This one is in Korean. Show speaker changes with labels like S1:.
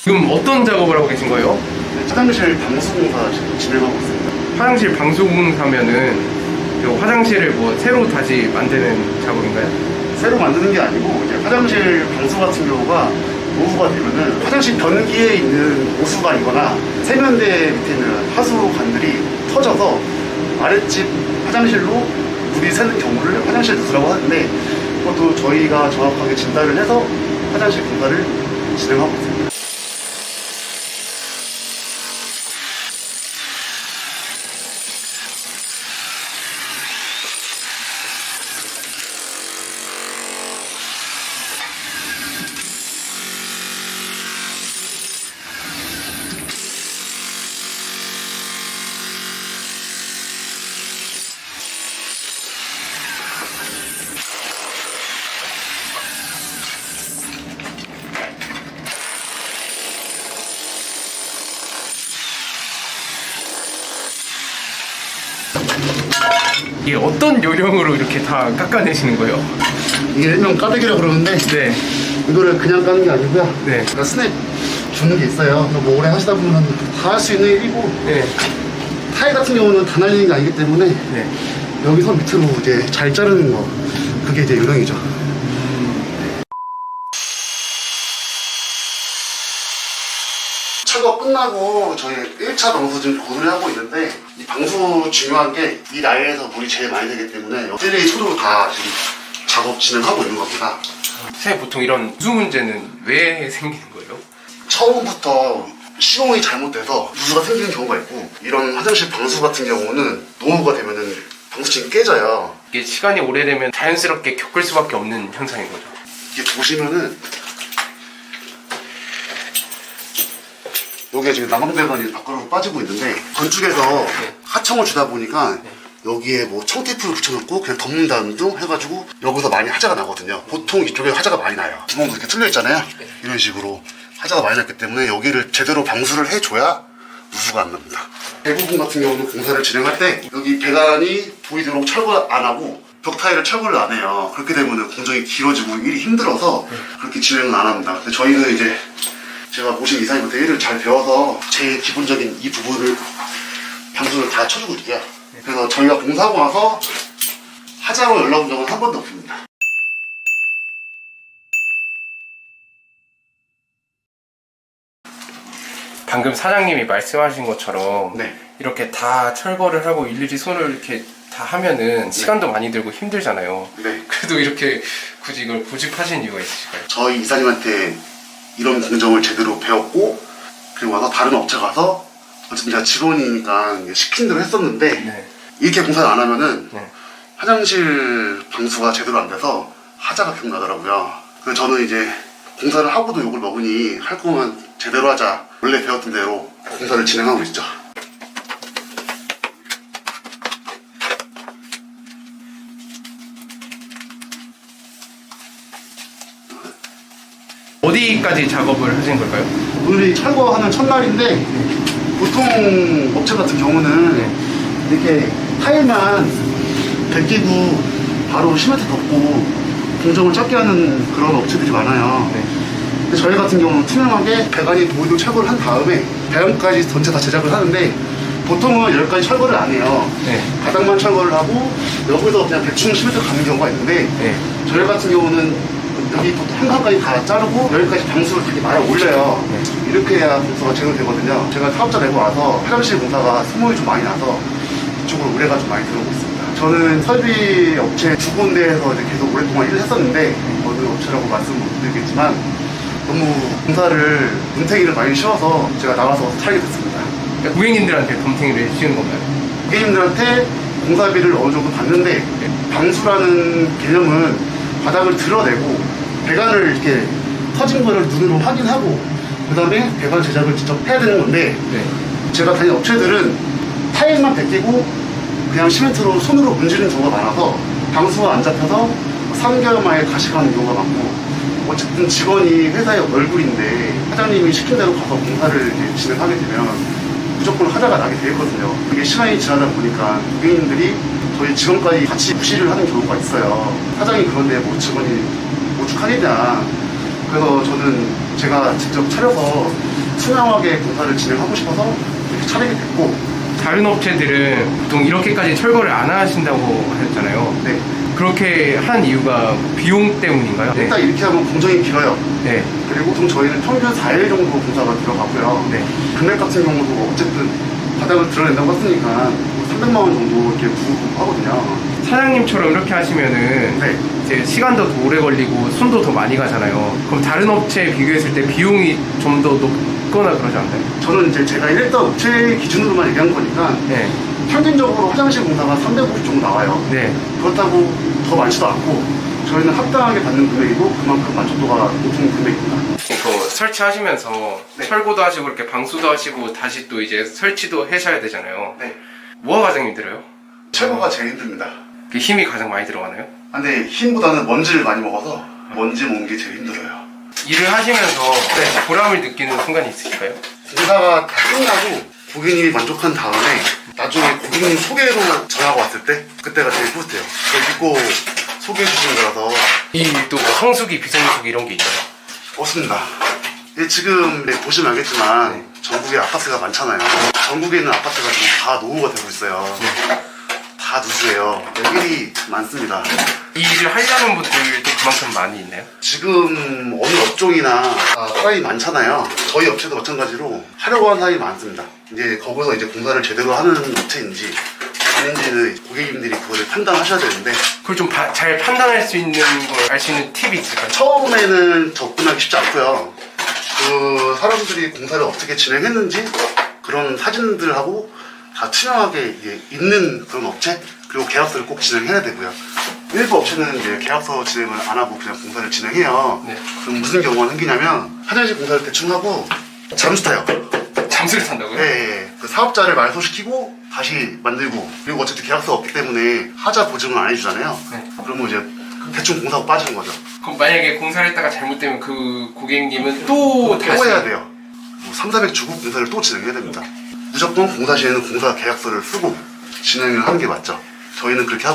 S1: 지금 어떤 작업을 하고 계신 거예요?
S2: 화장실 방수공사 지금 진행하고 있습니다.
S1: 화장실 방수공사면은 그 화장실을 뭐 새로 다시 만드는 작업인가요?
S2: 새로 만드는 게 아니고 이제 화장실 방수 같은 경우가 오후가 되면은 화장실 변기에 있는 오수관이거나 세면대 밑에 있는 하수관들이 터져서 아랫집 화장실로 물이 새는 경우를 화장실 누수라고 하는데, 그것도 저희가 정확하게 진단을 해서 화장실 공사를 진행하고 있습니다.
S1: 이게 어떤 요령으로 이렇게 다 깎아내시는 거예요?
S2: 이게 일명 까대기라고 그러는데,
S1: 네.
S2: 이거를 그냥 까는 게 아니고요.
S1: 네.
S2: 그러니까 스냅 주는 게 있어요. 뭐 오래 하시다 보면 다 할 수 있는 일이고,
S1: 네.
S2: 타일 같은 경우는 다 날리는 게 아니기 때문에
S1: 네.
S2: 여기서 밑으로 이제 잘 자르는 거, 그게 이제 요령이죠. 철거 끝나고 저희 1차 방수 지금 고를 하고 있는데, 이 방수 중요한 게 이 라인에서 물이 제일 많이 되기 때문에 셀레이 초도 다 지금 작업 진행하고 있는 겁니다.
S1: 선생님, 보통 이런 누수 문제는 왜 생기는 거예요?
S2: 처음부터 시공이 잘못돼서 누수가 생기는 경우가 있고, 이런 화장실 방수 같은 경우는 노후가 되면은 방수층이 깨져요.
S1: 이게 시간이 오래되면 자연스럽게 겪을 수밖에 없는 현상인 거죠.
S2: 이게 보시면은 여기에 지금 난방배관이 밖으로 빠지고 있는데, 건축에서 하청을 주다 보니까 여기에 뭐 청테이프를 붙여놓고 그냥 덮는 다음 등 해가지고 여기서 많이 하자가 나거든요. 보통 이쪽에 하자가 많이 나요. 구멍도 이렇게 뚫려 있잖아요. 이런 식으로 하자가 많이 났기 때문에 여기를 제대로 방수를 해줘야 누수가 안 납니다. 대부분 같은 경우는 공사를 진행할 때 여기 배관이 보이도록 철거 안 하고 벽 타일을 철거를 안 해요. 그렇게 되면 공정이 길어지고 일이 힘들어서 그렇게 진행은 안 합니다. 근데 저희는 이제 제가 모신 이사님한테 일을 잘 배워서 제일 기본적인 이 부분을 방수를 다 쳐주고 있게요. 그래서 저희가 공사하고 나서 하자고 연락 온 적은 한 번도 없습니다.
S1: 방금 사장님이 말씀하신 것처럼
S2: 네.
S1: 이렇게 다 철거를 하고 일일이 손을 이렇게 다 하면은 시간도 많이 들고 힘들잖아요.
S2: 네.
S1: 그래도 이렇게 굳이 이걸 고집하신 이유가 있으실까요?
S2: 저희 이사님한테 이런 공정을 제대로 배웠고, 그리고 와서 다른 업체 가서 어쨌든 제가 직원이니까 시킨 대로 했었는데,
S1: 네.
S2: 이렇게 공사를 안 하면은
S1: 네.
S2: 화장실 방수가 제대로 안 돼서 하자가 계속 나더라고요. 그래서 저는 이제 공사를 하고도 욕을 먹으니 할 거면 제대로 하자, 원래 배웠던 대로 공사를 진행하고 있죠.
S1: 어디까지 작업을 하신 걸까요?
S2: 오늘이 철거하는 첫날인데, 보통 업체 같은 경우는 이렇게 타일만 벗기고 바로 시멘트 덮고 공정을 짧게 하는 그런 업체들이 많아요.
S1: 네.
S2: 근데 저희 같은 경우는 투명하게 배관이 보이도록 철거를 한 다음에 배관까지 전체 다 제작을 하는데, 보통은 여기까지 철거를 안 해요.
S1: 네.
S2: 바닥만 철거를 하고 여기서 그냥 대충 시멘트 가는 경우가 있는데,
S1: 네.
S2: 저희 같은 경우는 여기 보통 한 칸까지 다 자르고 여기까지 방수를 되게 많이 올려요. 이렇게 해야 공사가 제대로 되거든요. 제가 사업자 내고 와서 화장실 공사가 소모이 좀 많이 나서 이쪽으로 의뢰가 좀 많이 들어오고 있습니다. 저는 설비 업체 두 군데에서 이제 계속 오랫동안 일을 했었는데, 어느 업체라고 말씀 못 드리겠지만 너무 공사를 눈탱이를 많이 씌워서 제가 나와서 살게 됐습니다.
S1: 그러니까 고객님들한테 덤탱이를 해주시는 건가요?
S2: 고객님들한테 공사비를 어느 정도 받는데, 방수라는 개념은 바닥을 드러내고 배관을 이렇게 터진 거를 눈으로 확인하고 그 다음에 배관 제작을 직접 해야 되는 건데,
S1: 네.
S2: 제가 다닌 업체들은 타일만 벗기고 그냥 시멘트로 손으로 문지르는 경우가 많아서 방수가 안 잡혀서 3개월 만에 다시 가는 경우가 많고, 어쨌든 직원이 회사의 얼굴인데 사장님이 시킨 대로 가서 공사를 이렇게 진행하게 되면 무조건 하자가 나게 돼 있거든요. 그게 시간이 지나다 보니까 고객님들이 저희 직원까지 같이 무시를 하는 경우가 있어요. 사장이 그런데 뭐 직원이 오죽하겠냐. 그래서 저는 제가 직접 차려서 투명하게 공사를 진행하고 싶어서 이렇게 차리게 됐고.
S1: 다른 업체들은 보통 이렇게까지 철거를 안 하신다고 하셨잖아요.
S2: 네.
S1: 그렇게 한 이유가 비용 때문인가요? 네.
S2: 일단 이렇게 하면 공정이 길어요.
S1: 네.
S2: 그리고 보통 저희는 평균 4일 정도 공사가 들어가고요.
S1: 네.
S2: 금액 같은 경우도 어쨌든 바닥을 드러낸다고 했으니까 300만 원 정도 이렇게 부르고 하거든요.
S1: 사장님처럼 이렇게 하시면은
S2: 네.
S1: 이제 시간도 더 오래 걸리고 손도 더 많이 가잖아요. 그럼 다른 업체에 비교했을 때 비용이 좀 더 높거나 그러지 않나요?
S2: 저는 이제 제가 일했던 업체 기준으로만 얘기한 거니까
S1: 네.
S2: 평균적으로 화장실 공사가 350 정도 나와요.
S1: 네.
S2: 그렇다고 더 많지도 않고 저희는 합당하게 받는 금액이고 그만큼 만족도가 높은 금액입니다.
S1: 그 설치하시면서
S2: 네.
S1: 철거도 하시고 이렇게 방수도 하시고 다시 또 이제 설치도 하셔야 되잖아요.
S2: 네.
S1: 뭐가 가장 힘들어요?
S2: 철거가 제일 힘듭니다.
S1: 그 힘이 가장 많이 들어가나요?
S2: 근데 힘보다는 먼지를 많이 먹어서 먼지 먹는 게 제일 힘들어요.
S1: 일을 하시면서 보람을 느끼는 순간이 있으실까요?
S2: 공사가 다 끝나고 고객님이 만족한 다음에 나중에 고객님 소개로 전화가 왔을 때 그때가 제일 뿌듯해요. 저를 믿고 소개해 주시는 거라서.
S1: 이 또 성수기, 비성수기 이런 게 있나요?
S2: 없습니다. 예, 지금 보시면 알겠지만 전국에 아파트가 많잖아요. 전국에 있는 아파트가 지금 다 노후가 되고 있어요. 다 누수예요. 일이 많습니다.
S1: 이 일을 하려는 분들도 그만큼 많이 있나요?
S2: 지금 어느 업종이나 사람이 많잖아요. 저희 업체도 마찬가지로 하려고 하는 사람이 많습니다. 이제 거기서 이제 공사를 제대로 하는 업체인지 아닌지는 고객님들이 그거를 판단하셔야 되는데,
S1: 그걸 좀 잘 판단할 수 있는 걸 알 수 있는 팁이 있을까요?
S2: 처음에는 접근하기 쉽지 않고요. 그 사람들이 공사를 어떻게 진행했는지 그런 사진들하고 다 투명하게 이제 있는 그런 업체, 그리고 계약서를 꼭 진행해야 되고요. 일부 업체는 이제 계약서 진행을 안 하고 그냥 공사를 진행해요.
S1: 네.
S2: 그럼 무슨 경우가 생기냐면 화장실 공사를 대충 하고 잠수 타요.
S1: 잠수를 탄다고요?
S2: 예. 그 사업자를 말소시키고 다시 만들고, 그리고 어쨌든 계약서가 없기 때문에 하자 보증을 안 해주잖아요.
S1: 네.
S2: 그러면 이제 대충 공사하고 빠지는 거죠.
S1: 그럼 만약에 공사를 했다가 잘못되면 그 고객님은 또 다시
S2: 또 해야 돼요. 뭐 3, 400 주고 공사를 또 진행해야 됩니다. 무조건 공사 시에는 공사 계약서를 쓰고 진행을 하는 게 맞죠. 저희는 그렇게 하고